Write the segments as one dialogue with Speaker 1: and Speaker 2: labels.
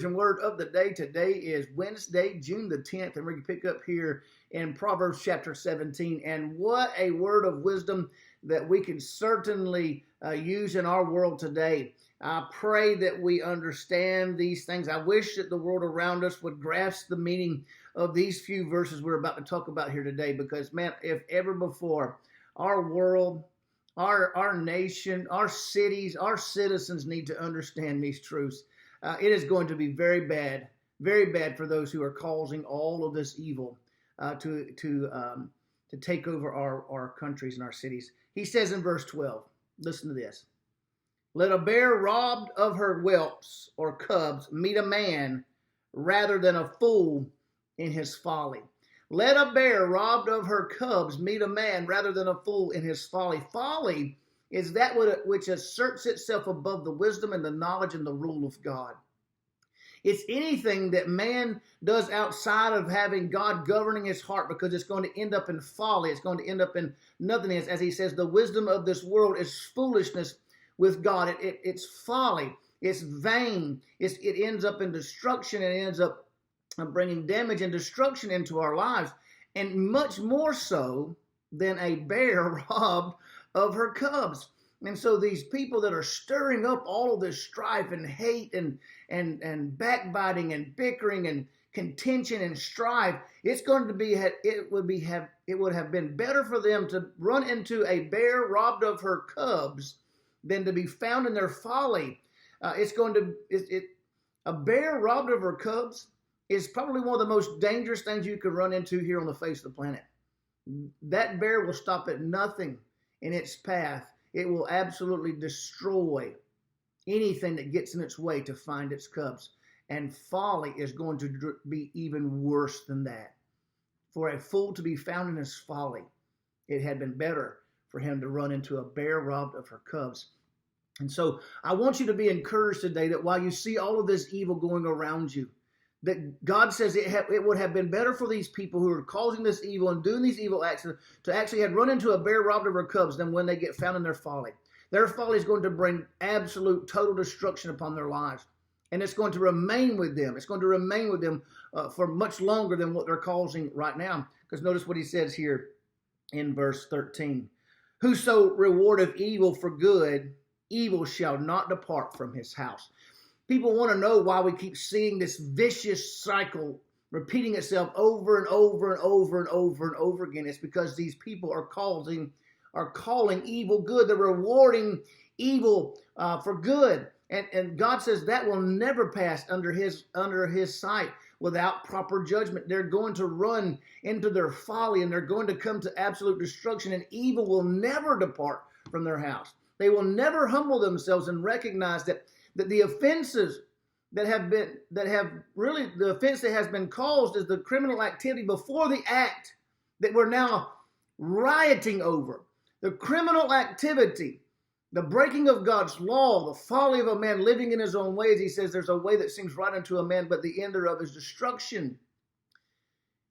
Speaker 1: encouraging word of the day. Today is Wednesday, June the 10th, and we're going to pick up here in Proverbs chapter 17. And what a word of wisdom that we can certainly use in our world today. I pray that we understand these things. I wish that the world around us would grasp the meaning of these few verses we're about to talk about here today, because, man, if ever before, our world, our nation, our cities, our citizens need to understand these truths. It is going to be very bad for those who are causing all of this evil to take over our countries and our cities. He says in verse 12, listen to this. Let a bear robbed of her whelps or cubs meet a man rather than a fool in his folly. Let a bear robbed of her cubs meet a man rather than a fool in his folly. Folly is that which asserts itself above the wisdom and the knowledge and the rule of God. It's anything that man does outside of having God governing his heart, because it's going to end up in folly. It's going to end up in nothingness. As he says, the wisdom of this world is foolishness with God. It's folly. It's vain. It ends up in destruction. It ends up bringing damage and destruction into our lives, and much more so than a bear robbed of her cubs. And so these people that are stirring up all of this strife and hate and backbiting and bickering and contention and strife, it would have been better for them to run into a bear robbed of her cubs than to be found in their folly. A bear robbed of her cubs is probably one of the most dangerous things you could run into here on the face of the planet. That bear will stop at nothing in its path. It will absolutely destroy anything that gets in its way to find its cubs. And folly is going to be even worse than that. For a fool to be found in his folly, it had been better for him to run into a bear robbed of her cubs. And so I want you to be encouraged today that while you see all of this evil going around you, that God says it would have been better for these people who are causing this evil and doing these evil acts to actually have run into a bear robbed of her cubs than when they get found in their folly. Their folly is going to bring absolute total destruction upon their lives. And it's going to remain with them. It's going to remain with them for much longer than what they're causing right now. Because notice what he says here in verse 13. Whoso rewardeth evil for good, evil shall not depart from his house. People want to know why we keep seeing this vicious cycle repeating itself over and over and over and over and over again. It's because these people are calling evil good. They're rewarding evil for good. And God says that will never pass under his sight without proper judgment. They're going to run into their folly, and they're going to come to absolute destruction, and evil will never depart from their house. They will never humble themselves and recognize that the offenses the offense that has been caused is the criminal activity before the act that we're now rioting over. The criminal activity, the breaking of God's law, the folly of a man living in his own ways. He says there's a way that seems right unto a man, but the end thereof is destruction.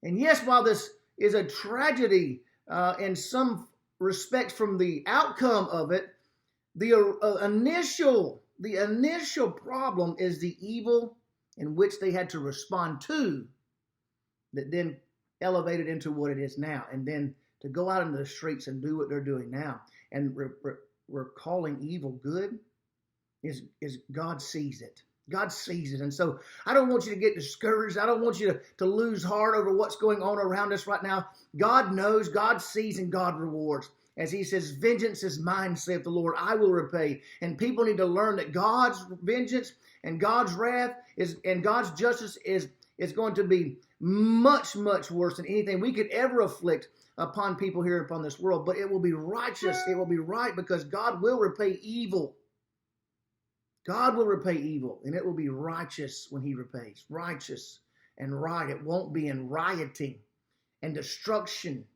Speaker 1: And yes, while this is a tragedy in some respects from the outcome of it, the initial problem is the evil in which they had to respond to, that then elevated into what it is now. And then to go out into the streets and do what they're doing now, and we're calling evil good, is God sees it. God sees it. And so I don't want you to get discouraged. I don't want you to lose heart over what's going on around us right now. God knows, God sees, and God rewards. As he says, vengeance is mine, saith the Lord, I will repay. And people need to learn that God's vengeance and God's wrath and God's justice is going to be much, much worse than anything we could ever afflict upon people here upon this world. But it will be righteous. It will be right, because God will repay evil. God will repay evil, and it will be righteous when he repays. Righteous and right. It won't be in rioting and destruction.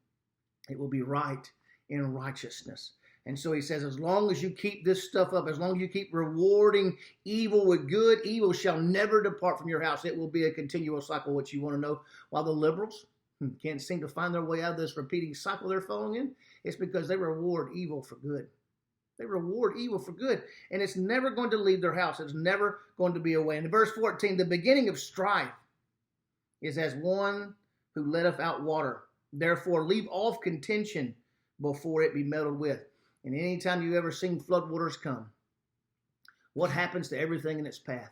Speaker 1: It will be right in righteousness. And so he says, as long as you keep this stuff up, as long as you keep rewarding evil with good, evil shall never depart from your house. It will be a continual cycle. What you want to know, while the liberals can't seem to find their way out of this repeating cycle they're falling in, it's because they reward evil for good. They reward evil for good. And it's never going to leave their house. It's never going to be away. And in verse 14, the beginning of strife is as one who letteth out water. Therefore, leave off contention before it be meddled with. And anytime you've ever seen floodwaters come, what happens to everything in its path?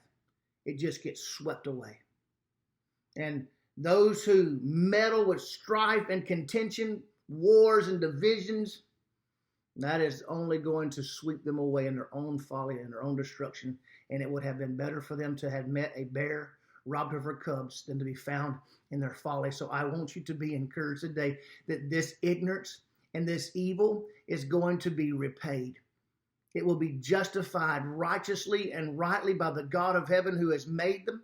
Speaker 1: It just gets swept away. And those who meddle with strife and contention, wars and divisions, that is only going to sweep them away in their own folly and their own destruction. And it would have been better for them to have met a bear robbed of her cubs than to be found in their folly. So I want you to be encouraged today that this ignorance and this evil is going to be repaid. It will be justified righteously and rightly by the God of heaven who has made them.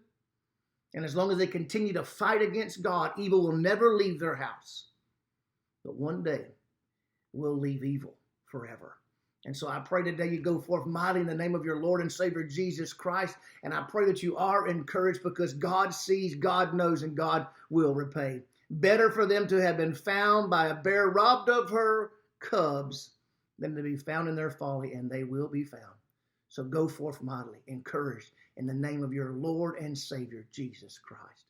Speaker 1: And as long as they continue to fight against God, evil will never leave their house. But one day will leave evil forever. And so I pray today you go forth mighty in the name of your Lord and Savior Jesus Christ. And I pray that you are encouraged because God sees, God knows, and God will repay. Better for them to have been found by a bear robbed of her cubs than to be found in their folly, and they will be found. So go forth mightily, encouraged in the name of your Lord and Savior Jesus Christ.